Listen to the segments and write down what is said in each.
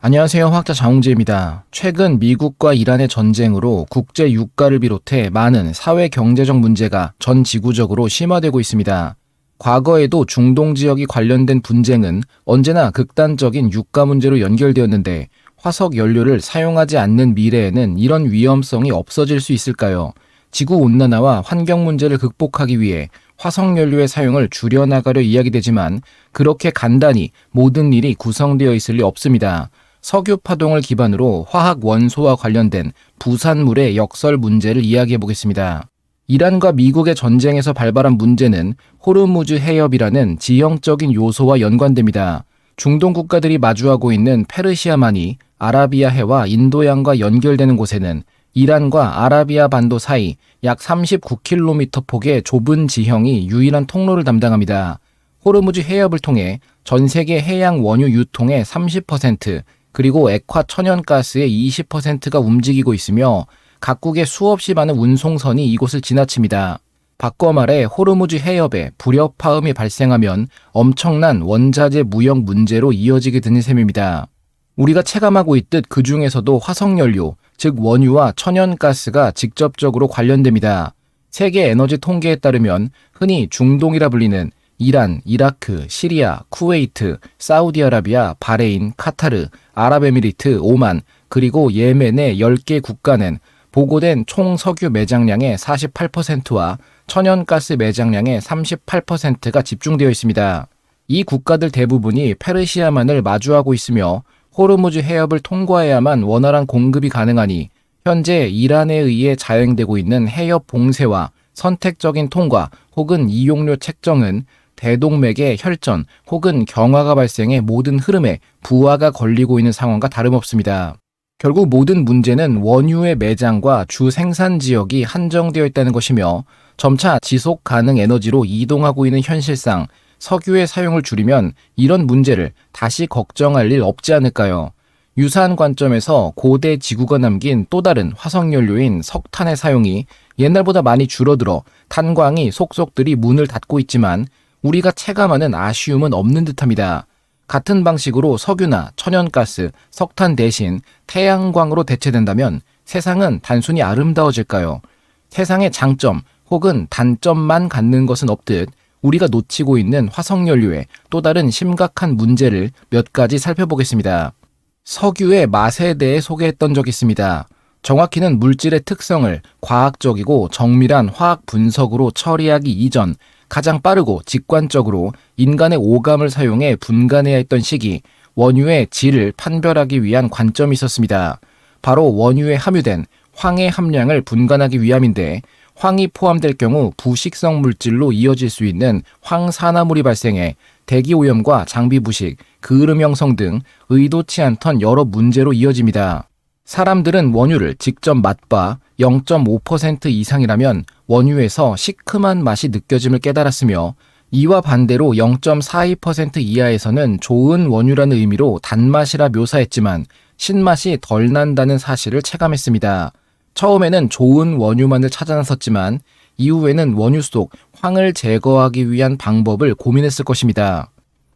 안녕하세요. 화학자 장홍재입니다. 최근 미국과 이란의 전쟁으로 국제 유가를 비롯해 많은 사회 경제적 문제가 전 지구적으로 심화되고 있습니다. 과거에도 중동 지역이 관련된 분쟁은 언제나 극단적인 유가 문제로 연결되었는데 화석 연료를 사용하지 않는 미래에는 이런 위험성이 없어질 수 있을까요? 지구온난화와 환경 문제를 극복하기 위해 화석 연료의 사용을 줄여나가려 이야기되지만 그렇게 간단히 모든 일이 구성되어 있을 리 없습니다. 석유 파동을 기반으로 화학 원소와 관련된 부산물의 역설 문제를 이야기해 보겠습니다. 이란과 미국의 전쟁에서 발발한 문제는 호르무즈 해협이라는 지형적인 요소와 연관됩니다. 중동 국가들이 마주하고 있는 페르시아만이 아라비아해와 인도양과 연결되는 곳에는 이란과 아라비아 반도 사이 약 39km 폭의 좁은 지형이 유일한 통로를 담당합니다. 호르무즈 해협을 통해 전 세계 해양 원유 유통의 30%, 그리고 액화 천연가스의 20%가 움직이고 있으며 각국의 수없이 많은 운송선이 이곳을 지나칩니다. 바꿔 말해 호르무즈 해협에 불협화음이 발생하면 엄청난 원자재 무역 문제로 이어지게 되는 셈입니다. 우리가 체감하고 있듯 그 중에서도 화석연료, 즉 원유와 천연가스가 직접적으로 관련됩니다. 세계 에너지 통계에 따르면 흔히 중동이라 불리는 이란, 이라크, 시리아, 쿠웨이트, 사우디아라비아, 바레인, 카타르, 아랍에미리트, 오만, 그리고 예멘의 10개 국가는 보고된 총 석유 매장량의 48%와 천연가스 매장량의 38%가 집중되어 있습니다. 이 국가들 대부분이 페르시아만을 마주하고 있으며 호르무즈 해협을 통과해야만 원활한 공급이 가능하니 현재 이란에 의해 자행되고 있는 해협 봉쇄와 선택적인 통과 혹은 이용료 책정은 대동맥의 혈전 혹은 경화가 발생해 모든 흐름에 부하가 걸리고 있는 상황과 다름없습니다. 결국 모든 문제는 원유의 매장과 주 생산 지역이 한정되어 있다는 것이며 점차 지속 가능 에너지로 이동하고 있는 현실상 석유의 사용을 줄이면 이런 문제를 다시 걱정할 일 없지 않을까요? 유사한 관점에서 고대 지구가 남긴 또 다른 화석연료인 석탄의 사용이 옛날보다 많이 줄어들어 탄광이 속속들이 문을 닫고 있지만 우리가 체감하는 아쉬움은 없는 듯합니다. 같은 방식으로 석유나 천연가스, 석탄 대신 태양광으로 대체된다면 세상은 단순히 아름다워질까요? 세상의 장점 혹은 단점만 갖는 것은 없듯 우리가 놓치고 있는 화석연료의 또 다른 심각한 문제를 몇 가지 살펴보겠습니다. 석유의 맛에 대해 소개했던 적이 있습니다. 정확히는 물질의 특성을 과학적이고 정밀한 화학 분석으로 처리하기 이전 가장 빠르고 직관적으로 인간의 오감을 사용해 분간해야 했던 시기, 원유의 질을 판별하기 위한 관점이 있었습니다. 바로 원유에 함유된 황의 함량을 분간하기 위함인데 황이 포함될 경우 부식성 물질로 이어질 수 있는 황산화물이 발생해 대기오염과 장비 부식, 그을음 형성 등 의도치 않던 여러 문제로 이어집니다. 사람들은 원유를 직접 맛봐 0.5% 이상이라면 원유에서 시큼한 맛이 느껴짐을 깨달았으며 이와 반대로 0.42% 이하에서는 좋은 원유라는 의미로 단맛이라 묘사했지만 신맛이 덜 난다는 사실을 체감했습니다. 처음에는 좋은 원유만을 찾아 나섰지만 이후에는 원유 속 황을 제거하기 위한 방법을 고민했을 것입니다.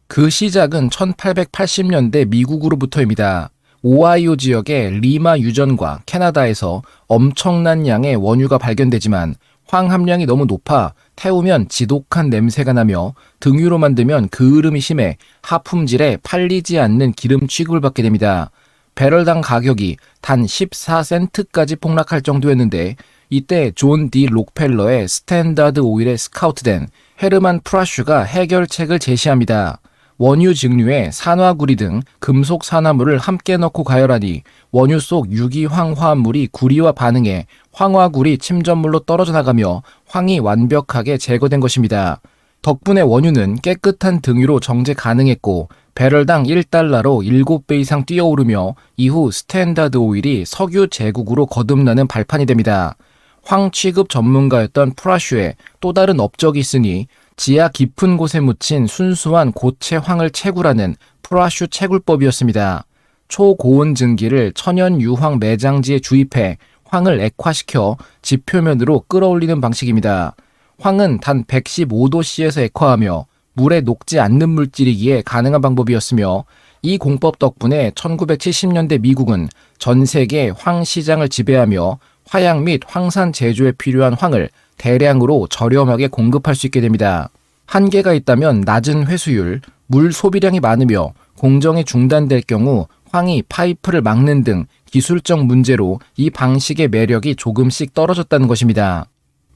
그 시작은 1880년대 미국으로부터입니다. 오하이오 지역의 리마 유전과 캐나다에서 엄청난 양의 원유가 발견되지만 황 함량이 너무 높아 태우면 지독한 냄새가 나며 등유로 만들면 그을음이 심해 하품질에 팔리지 않는 기름 취급을 받게 됩니다. 배럴당 가격이 단 14센트까지 폭락할 정도였는데 이때 존 디 록펠러의 스탠다드 오일에 스카우트된 헤르만 프라슈가 해결책을 제시합니다. 원유 증류에 산화구리 등 금속 산화물을 함께 넣고 가열하니 원유 속 유기황 화합물이 구리와 반응해 황화구리 침전물로 떨어져 나가며 황이 완벽하게 제거된 것입니다. 덕분에 원유는 깨끗한 등유로 정제 가능했고 배럴당 1달러로 7배 이상 뛰어오르며 이후 스탠다드 오일이 석유 제국으로 거듭나는 발판이 됩니다. 황 취급 전문가였던 프라슈의 또 다른 업적이 있으니 지하 깊은 곳에 묻힌 순수한 고체 황을 채굴하는 프라슈 채굴법이었습니다. 초고온 증기를 천연 유황 매장지에 주입해 황을 액화시켜 지표면으로 끌어올리는 방식입니다. 황은 단 115도씨에서 액화하며 물에 녹지 않는 물질이기에 가능한 방법이었으며 이 공법 덕분에 1970년대 미국은 전 세계 황 시장을 지배하며 화약 및 황산 제조에 필요한 황을 대량으로 저렴하게 공급할 수 있게 됩니다. 한계가 있다면 낮은 회수율, 물 소비량이 많으며 공정이 중단될 경우 황이 파이프를 막는 등 기술적 문제로 이 방식의 매력이 조금씩 떨어졌다는 것입니다.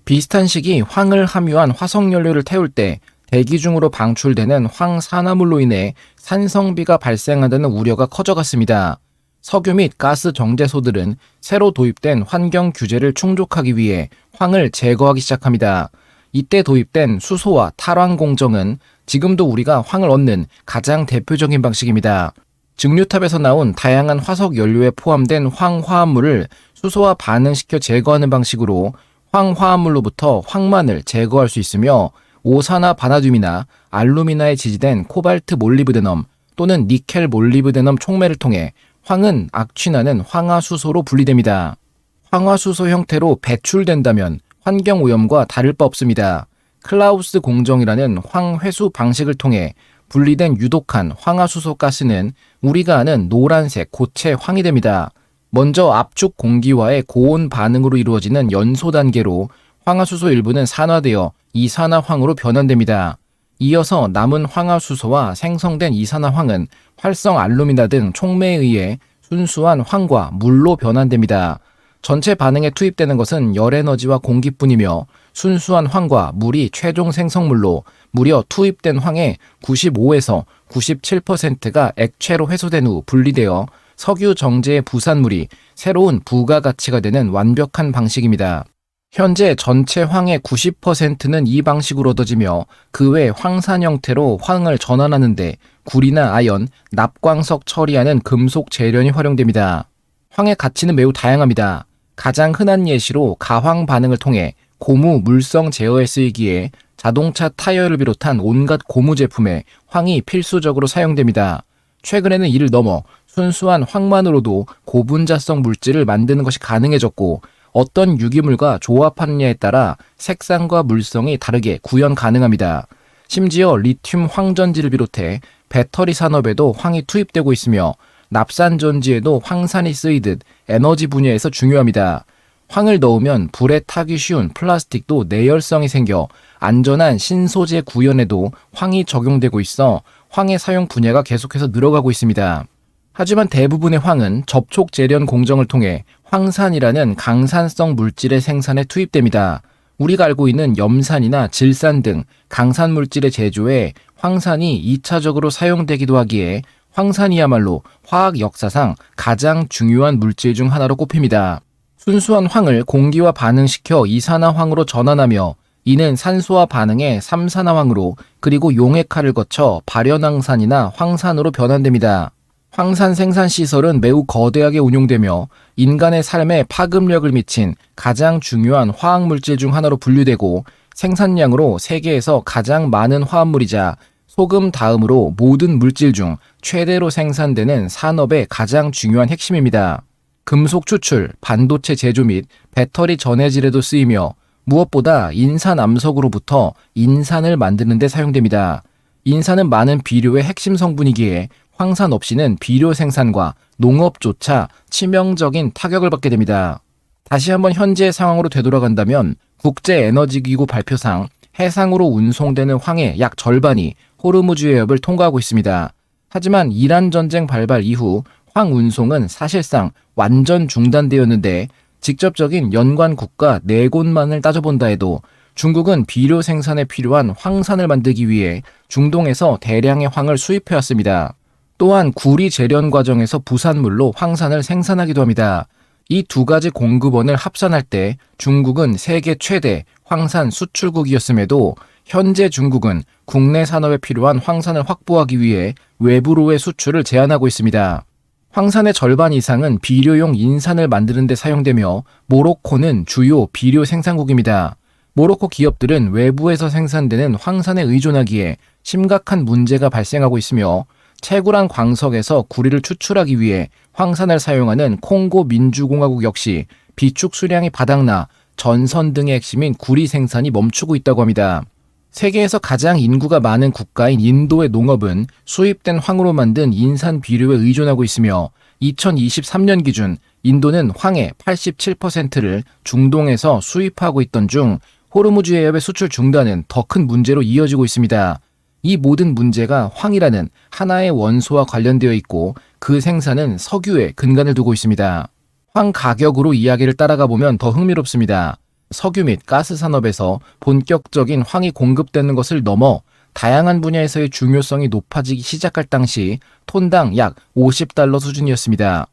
비슷한 시기 황을 함유한 화석연료를 태울 때 대기 중으로 방출되는 황산화물로 인해 산성비가 발생한다는 우려가 커져갔습니다. 석유 및 가스 정제소들은 새로 도입된 환경 규제를 충족하기 위해 황을 제거하기 시작합니다. 이때 도입된 수소와 탈황 공정은 지금도 우리가 황을 얻는 가장 대표적인 방식입니다. 증류탑에서 나온 다양한 화석 연료에 포함된 황화합물을 수소와 반응시켜 제거하는 방식으로 황화합물로부터 황만을 제거할 수 있으며 오산화 바나듐이나 알루미나에 지지된 코발트 몰리브데넘 또는 니켈 몰리브데넘 촉매를 통해 황은 악취나는 황화수소로 분리됩니다. 황화수소 형태로 배출된다면 환경오염과 다를 바 없습니다. 클라우스 공정이라는 황회수 방식을 통해 분리된 유독한 황화수소 가스는 우리가 아는 노란색 고체 황이 됩니다. 먼저 압축 공기와의 고온 반응으로 이루어지는 연소 단계로 황화수소 일부는 산화되어 이산화황으로 변환됩니다. 이어서 남은 황화수소와 생성된 이산화황은 활성 알루미나 등 촉매에 의해 순수한 황과 물로 변환됩니다. 전체 반응에 투입되는 것은 열에너지와 공기뿐이며 순수한 황과 물이 최종 생성물로 무려 투입된 황의 95에서 97%가 액체로 회수된 후 분리되어 석유 정제의 부산물이 새로운 부가가치가 되는 완벽한 방식입니다. 현재 전체 황의 90%는 이 방식으로 얻어지며 그 외 황산 형태로 황을 전환하는데 구리나 아연, 납광석 처리하는 금속 재련이 활용됩니다. 황의 가치는 매우 다양합니다. 가장 흔한 예시로 가황 반응을 통해 고무 물성 제어에 쓰이기에 자동차 타이어를 비롯한 온갖 고무 제품에 황이 필수적으로 사용됩니다. 최근에는 이를 넘어 순수한 황만으로도 고분자성 물질을 만드는 것이 가능해졌고 어떤 유기물과 조합하느냐에 따라 색상과 물성이 다르게 구현 가능합니다. 심지어 리튬 황전지를 비롯해 배터리 산업에도 황이 투입되고 있으며 납산 전지에도 황산이 쓰이듯 에너지 분야에서 중요합니다. 황을 넣으면 불에 타기 쉬운 플라스틱도 내열성이 생겨 안전한 신소재 구현에도 황이 적용되고 있어 황의 사용 분야가 계속해서 늘어가고 있습니다. 하지만 대부분의 황은 접촉 재련 공정을 통해 황산이라는 강산성 물질의 생산에 투입됩니다. 우리가 알고 있는 염산이나 질산 등 강산 물질의 제조에 황산이 2차적으로 사용되기도 하기에 황산이야말로 화학 역사상 가장 중요한 물질 중 하나로 꼽힙니다. 순수한 황을 공기와 반응시켜 이산화황으로 전환하며 이는 산소와 반응해 삼산화황으로 그리고 용액화를 거쳐 발연황산이나 황산으로 변환됩니다. 황산 생산 시설은 매우 거대하게 운용되며 인간의 삶에 파급력을 미친 가장 중요한 화학물질 중 하나로 분류되고 생산량으로 세계에서 가장 많은 화합물이자 소금 다음으로 모든 물질 중 최대로 생산되는 산업의 가장 중요한 핵심입니다. 금속 추출, 반도체 제조 및 배터리 전해질에도 쓰이며 무엇보다 인산암석으로부터 인산을 만드는 데 사용됩니다. 인산은 많은 비료의 핵심 성분이기에 황산 없이는 비료 생산과 농업조차 치명적인 타격을 받게 됩니다. 다시 한번 현재의 상황으로 되돌아간다면 국제에너지기구 발표상 해상으로 운송되는 황의 약 절반이 호르무즈 해협을 통과하고 있습니다. 하지만 이란 전쟁 발발 이후 황 운송은 사실상 완전 중단되었는데 직접적인 연관 국가 4곳만을 따져본다 해도 중국은 비료 생산에 필요한 황산을 만들기 위해 중동에서 대량의 황을 수입해왔습니다. 또한 구리 재련 과정에서 부산물로 황산을 생산하기도 합니다. 이 두 가지 공급원을 합산할 때 중국은 세계 최대 황산 수출국이었음에도 현재 중국은 국내 산업에 필요한 황산을 확보하기 위해 외부로의 수출을 제한하고 있습니다. 황산의 절반 이상은 비료용 인산을 만드는 데 사용되며 모로코는 주요 비료 생산국입니다. 모로코 기업들은 외부에서 생산되는 황산에 의존하기에 심각한 문제가 발생하고 있으며 채굴한 광석에서 구리를 추출하기 위해 황산을 사용하는 콩고 민주공화국 역시 비축 수량이 바닥나 전선 등의 핵심인 구리 생산이 멈추고 있다고 합니다. 세계에서 가장 인구가 많은 국가인 인도의 농업은 수입된 황으로 만든 인산 비료에 의존하고 있으며 2023년 기준 인도는 황의 87%를 중동에서 수입하고 있던 중 호르무즈 해협의 수출 중단은 더 큰 문제로 이어지고 있습니다. 이 모든 문제가 황이라는 하나의 원소와 관련되어 있고 그 생산은 석유에 근간을 두고 있습니다. 황 가격으로 이야기를 따라가 보면 더 흥미롭습니다. 석유 및 가스 산업에서 본격적인 황이 공급되는 것을 넘어 다양한 분야에서의 중요성이 높아지기 시작할 당시 톤당 약 $50 수준이었습니다.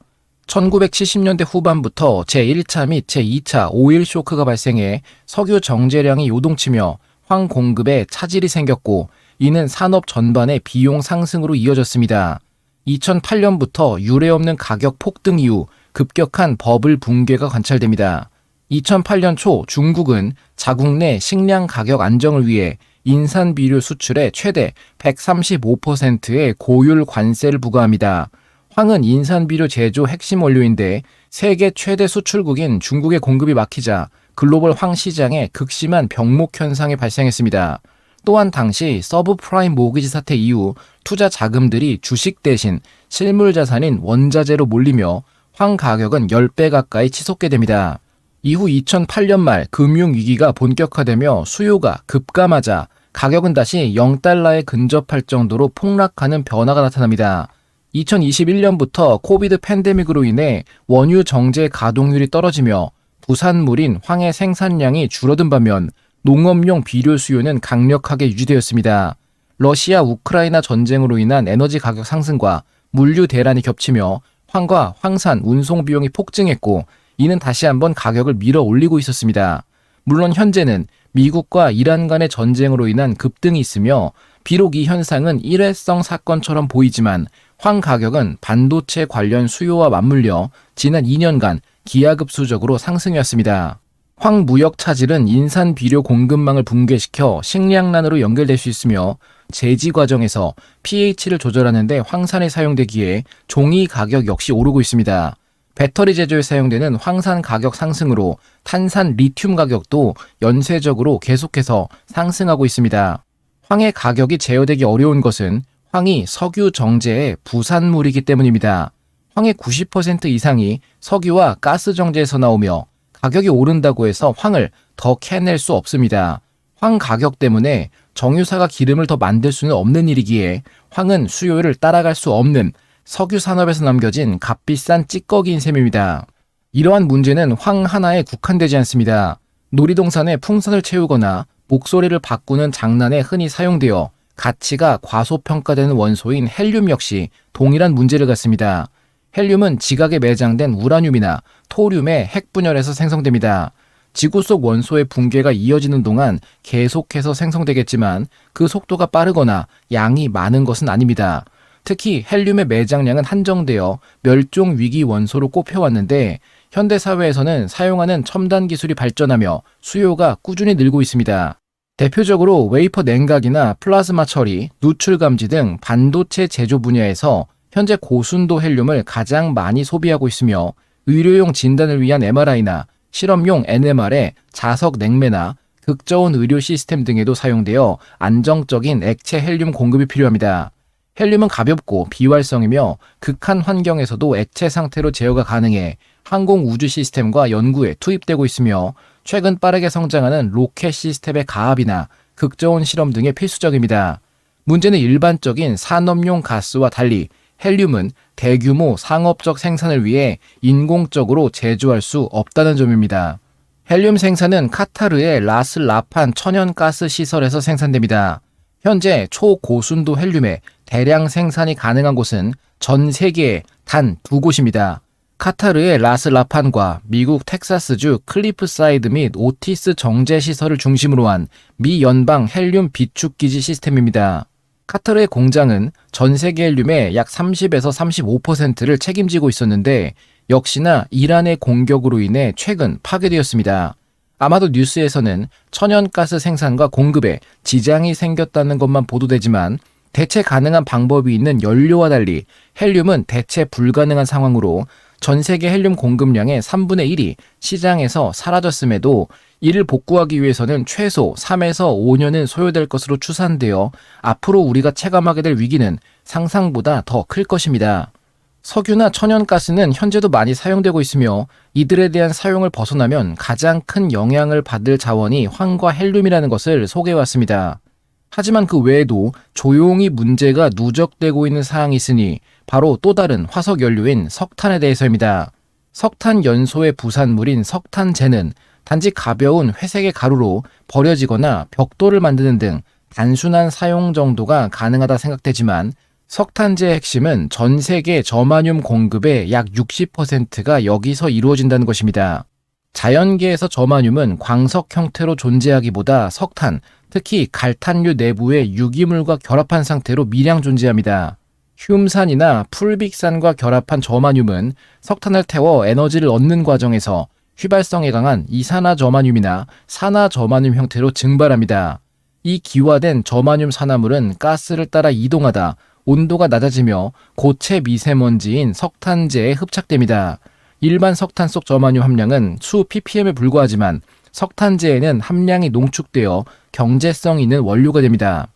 1970년대 후반부터 제1차 및 제2차 오일 쇼크가 발생해 석유 정제량이 요동치며 황 공급에 차질이 생겼고 이는 산업 전반의 비용 상승으로 이어졌습니다. 2008년부터 유례없는 가격 폭등 이후 급격한 버블 붕괴가 관찰됩니다. 2008년 초 중국은 자국 내 식량 가격 안정을 위해 인산 비료 수출에 최대 135%의 고율 관세를 부과합니다. 황은 인산 비료 제조 핵심 원료인데 세계 최대 수출국인 중국의 공급이 막히자 글로벌 황 시장에 극심한 병목 현상이 발생했습니다. 또한 당시 서브프라임 모기지 사태 이후 투자 자금들이 주식 대신 실물 자산인 원자재로 몰리며 황 가격은 10배 가까이 치솟게 됩니다. 이후 2008년 말 금융위기가 본격화되며 수요가 급감하자 가격은 다시 0달러에 근접할 정도로 폭락하는 변화가 나타납니다. 2021년부터 코비드 팬데믹으로 인해 원유 정제 가동률이 떨어지며 부산물인 황의 생산량이 줄어든 반면 농업용 비료 수요는 강력하게 유지되었습니다. 러시아 우크라이나 전쟁으로 인한 에너지 가격 상승과 물류 대란이 겹치며 황과 황산 운송 비용이 폭증했고 이는 다시 한번 가격을 밀어 올리고 있었습니다. 물론 현재는 미국과 이란 간의 전쟁으로 인한 급등이 있으며 비록 이 현상은 일회성 사건처럼 보이지만 황 가격은 반도체 관련 수요와 맞물려 지난 2년간 기하급수적으로 상승해왔습니다. 황 무역 차질은 인산 비료 공급망을 붕괴시켜 식량난으로 연결될 수 있으며 제지 과정에서 pH를 조절하는 데 황산이 사용되기에 종이 가격 역시 오르고 있습니다. 배터리 제조에 사용되는 황산 가격 상승으로 탄산 리튬 가격도 연쇄적으로 계속해서 상승하고 있습니다. 황의 가격이 제어되기 어려운 것은 황이 석유 정제의 부산물이기 때문입니다. 황의 90% 이상이 석유와 가스 정제에서 나오며 가격이 오른다고 해서 황을 더 캐낼 수 없습니다. 황 가격 때문에 정유사가 기름을 더 만들 수는 없는 일이기에 황은 수요를 따라갈 수 없는 석유 산업에서 남겨진 값비싼 찌꺼기인 셈입니다. 이러한 문제는 황 하나에 국한되지 않습니다. 놀이동산에 풍선을 채우거나 목소리를 바꾸는 장난에 흔히 사용되어 가치가 과소평가되는 원소인 헬륨 역시 동일한 문제를 갖습니다. 헬륨은 지각에 매장된 우라늄이나 토륨의 핵분열에서 생성됩니다. 지구 속 원소의 붕괴가 이어지는 동안 계속해서 생성되겠지만 그 속도가 빠르거나 양이 많은 것은 아닙니다. 특히 헬륨의 매장량은 한정되어 멸종 위기 원소로 꼽혀왔는데 현대사회에서는 사용하는 첨단 기술이 발전하며 수요가 꾸준히 늘고 있습니다. 대표적으로 웨이퍼 냉각이나 플라즈마 처리, 누출 감지 등 반도체 제조 분야에서 현재 고순도 헬륨을 가장 많이 소비하고 있으며 의료용 진단을 위한 MRI나 실험용 NMR의 자석 냉매나 극저온 의료 시스템 등에도 사용되어 안정적인 액체 헬륨 공급이 필요합니다. 헬륨은 가볍고 비활성이며 극한 환경에서도 액체 상태로 제어가 가능해 항공 우주 시스템과 연구에 투입되고 있으며 최근 빠르게 성장하는 로켓 시스템의 가압이나 극저온 실험 등에 필수적입니다. 문제는 일반적인 산업용 가스와 달리 헬륨은 대규모 상업적 생산을 위해 인공적으로 제조할 수 없다는 점입니다. 헬륨 생산은 카타르의 라스 라판 천연가스 시설에서 생산됩니다. 현재 초고순도 헬륨의 대량 생산이 가능한 곳은 전 세계에 단 2곳입니다. 카타르의 라스 라판과 미국 텍사스주 클리프사이드 및 오티스 정제 시설을 중심으로 한 미 연방 헬륨 비축기지 시스템입니다. 카타르의 공장은 전 세계 헬륨의 약 30에서 35%를 책임지고 있었는데 역시나 이란의 공격으로 인해 최근 파괴되었습니다. 아마도 뉴스에서는 천연가스 생산과 공급에 지장이 생겼다는 것만 보도되지만 대체 가능한 방법이 있는 연료와 달리 헬륨은 대체 불가능한 상황으로 전 세계 헬륨 공급량의 3분의 1이 시장에서 사라졌음에도 이를 복구하기 위해서는 최소 3에서 5년은 소요될 것으로 추산되어 앞으로 우리가 체감하게 될 위기는 상상보다 더 클 것입니다. 석유나 천연가스는 현재도 많이 사용되고 있으며 이들에 대한 사용을 벗어나면 가장 큰 영향을 받을 자원이 황과 헬륨이라는 것을 소개해왔습니다. 하지만 그 외에도 조용히 문제가 누적되고 있는 사항이 있으니 바로 또 다른 화석 연료인 석탄에 대해서입니다. 석탄 연소의 부산물인 석탄재는 단지 가벼운 회색의 가루로 버려지거나 벽돌을 만드는 등 단순한 사용 정도가 가능하다 생각되지만 석탄재의 핵심은 전 세계 저마늄 공급의 약 60%가 여기서 이루어진다는 것입니다. 자연계에서 저마늄은 광석 형태로 존재하기보다 석탄, 특히 갈탄류 내부의 유기물과 결합한 상태로 미량 존재합니다. 흉산이나 풀빅산과 결합한 저마늄은 석탄을 태워 에너지를 얻는 과정에서 휘발성에 강한 이산화저마늄이나 산화저마늄 형태로 증발합니다. 이 기화된 저마늄 산화물은 가스를 따라 이동하다 온도가 낮아지며 고체 미세먼지인 석탄재에 흡착됩니다. 일반 석탄 속 저마늄 함량은 수 ppm에 불과하지만 석탄재에는 함량이 농축되어 경제성 있는 원료가 됩니다.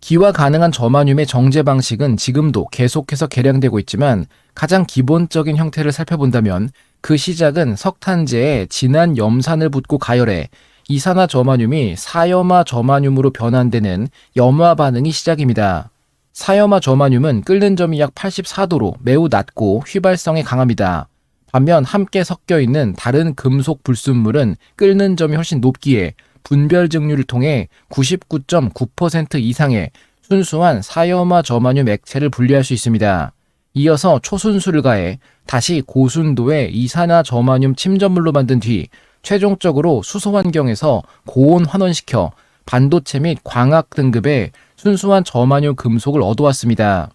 기화 가능한 저마늄의 정제 방식은 지금도 계속해서 개량되고 있지만 가장 기본적인 형태를 살펴본다면 그 시작은 석탄재에 진한 염산을 붓고 가열해 이산화저마늄이 사염화저마늄으로 변환되는 염화 반응이 시작입니다. 사염화저마늄은 끓는 점이 약 84도로 매우 낮고 휘발성에 강합니다. 반면 함께 섞여 있는 다른 금속 불순물은 끓는 점이 훨씬 높기에 분별 증류를 통해 99.9% 이상의 순수한 사염화저마늄 액체를 분리할 수 있습니다. 이어서 초순수를 가해 다시 고순도의 이산화저마늄 침전물로 만든 뒤 최종적으로 수소 환경에서 고온 환원시켜 반도체 및 광학 등급의 순수한 저마늄 금속을 얻어왔습니다.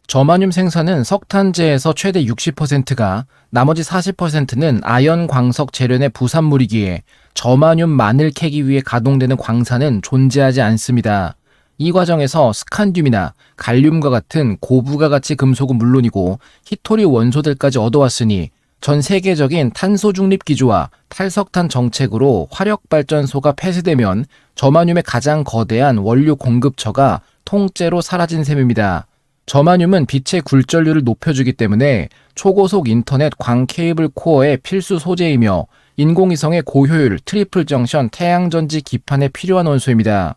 저마늄 생산은 석탄재에서 최대 60%가 나머지 40%는 아연 광석 재련의 부산물이기에 저마늄만을 캐기 위해 가동되는 광산은 존재하지 않습니다. 이 과정에서 스칸듐이나 갈륨과 같은 고부가 가치 금속은 물론이고 히토리 원소들까지 얻어왔으니 전 세계적인 탄소 중립 기조와 탈석탄 정책으로 화력발전소가 폐쇄되면 저마늄의 가장 거대한 원료 공급처가 통째로 사라진 셈입니다. 저마늄은 빛의 굴절률을 높여주기 때문에 초고속 인터넷 광 케이블 코어의 필수 소재이며 인공위성의 고효율 트리플 정션 태양전지 기판에 필요한 원소입니다.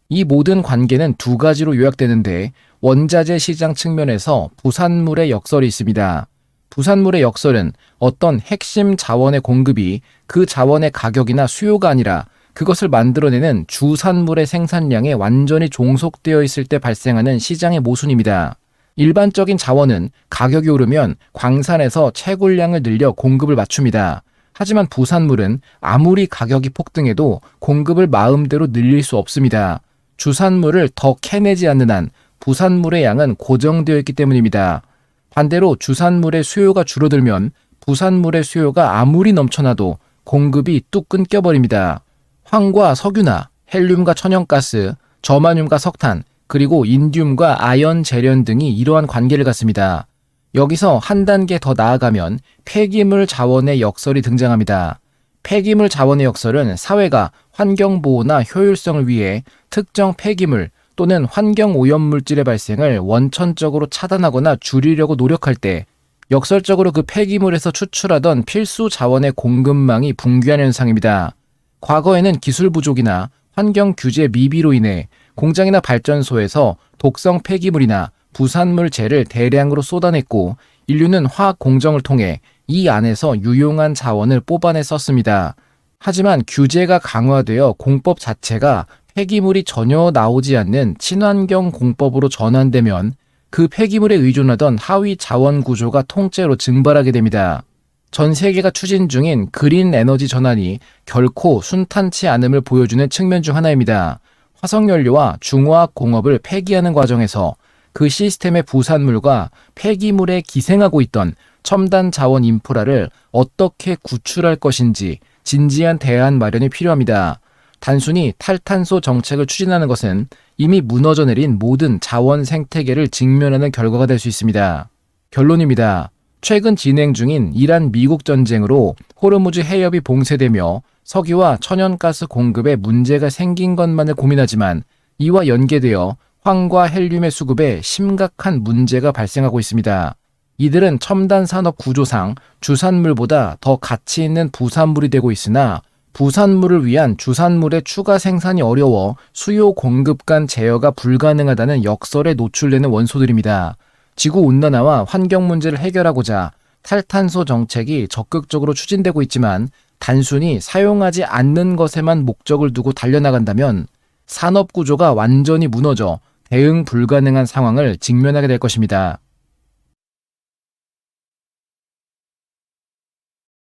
이 모든 관계는 두 가지로 요약되는데 원자재 시장 측면에서 부산물의 역설이 있습니다. 부산물의 역설은 어떤 핵심 자원의 공급이 그 자원의 가격이나 수요가 아니라 그것을 만들어내는 주산물의 생산량에 완전히 종속되어 있을 때 발생하는 시장의 모순입니다. 일반적인 자원은 가격이 오르면 광산에서 채굴량을 늘려 공급을 맞춥니다. 하지만 부산물은 아무리 가격이 폭등해도 공급을 마음대로 늘릴 수 없습니다. 주산물을 더 캐내지 않는 한 부산물의 양은 고정되어 있기 때문입니다. 반대로 주산물의 수요가 줄어들면 부산물의 수요가 아무리 넘쳐나도 공급이 뚝 끊겨버립니다. 황과 석유나 헬륨과 천연가스, 저마늄과 석탄, 그리고 인듐과 아연 재련 등이 이러한 관계를 갖습니다. 여기서 한 단계 더 나아가면 폐기물 자원의 역설이 등장합니다. 폐기물 자원의 역설은 사회가 환경보호나 효율성을 위해 특정 폐기물 또는 환경오염물질의 발생을 원천적으로 차단하거나 줄이려고 노력할 때 역설적으로 그 폐기물에서 추출하던 필수 자원의 공급망이 붕괴하는 현상입니다. 과거에는 기술 부족이나 환경 규제 미비로 인해 공장이나 발전소에서 독성 폐기물이나 부산물재를 대량으로 쏟아냈고 인류는 화학 공정을 통해 이 안에서 유용한 자원을 뽑아내 썼습니다. 하지만 규제가 강화되어 공법 자체가 폐기물이 전혀 나오지 않는 친환경 공법으로 전환되면 그 폐기물에 의존하던 하위 자원 구조가 통째로 증발하게 됩니다. 전 세계가 추진 중인 그린 에너지 전환이 결코 순탄치 않음을 보여주는 측면 중 하나입니다. 화석연료와 중화학 공업을 폐기하는 과정에서 그 시스템의 부산물과 폐기물에 기생하고 있던 첨단 자원 인프라를 어떻게 구출할 것인지 진지한 대안 마련이 필요합니다. 단순히 탈탄소 정책을 추진하는 것은 이미 무너져 내린 모든 자원 생태계를 직면하는 결과가 될 수 있습니다. 결론입니다. 최근 진행 중인 이란 미국 전쟁으로 호르무즈 해협이 봉쇄되며 석유와 천연가스 공급에 문제가 생긴 것만을 고민하지만 이와 연계되어 황과 헬륨의 수급에 심각한 문제가 발생하고 있습니다. 이들은 첨단 산업 구조상 주산물보다 더 가치 있는 부산물이 되고 있으나 부산물을 위한 주산물의 추가 생산이 어려워 수요 공급 간 제어가 불가능하다는 역설에 노출되는 원소들입니다. 지구온난화와 환경 문제를 해결하고자 탈탄소 정책이 적극적으로 추진되고 있지만 단순히 사용하지 않는 것에만 목적을 두고 달려나간다면 산업 구조가 완전히 무너져 대응 불가능한 상황을 직면하게 될 것입니다.